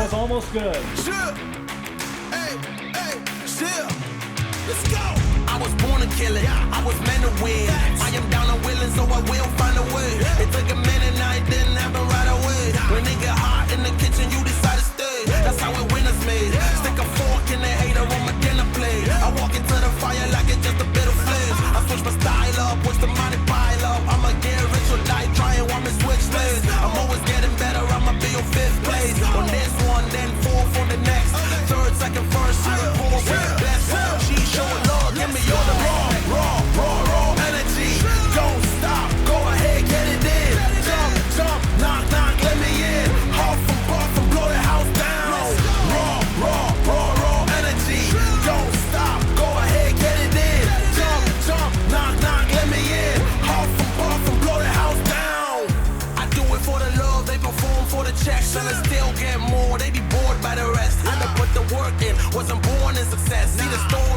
is almost good. Chill. Hey, hey, chill. Let's go. I was born to kill it. I was meant to win. I am down and willing, so I will find a way. It took a minute, now it didn't happen right away. When it get hot in the kitchen, you decide to stay. That's how it winners made. Stick a fork in the hater on my dinner plate. I walk into the fire like it's just a bit of flames. I switch my style up, watch the money pile up. I'ma get rich or die trying, want me switch lanes. I'm always getting better, I'ma be on 5th place. On this one, then 4th on the next. 3rd, 2nd, 1st, you the poor with the best. She showing love, give me all the raw energy. Don't stop, go ahead, get it in. Jump, jump, knock, knock, let me in. Huff and puff and blow the house down. Raw energy. Don't stop, go ahead, get it in. Jump, jump, knock, knock, let me in. Huff and puff and blow the house down. I do it for the love, they perform for the checks. And I still get more, they be bored by the rest. Had to put the work in, wasn't born in success. See the story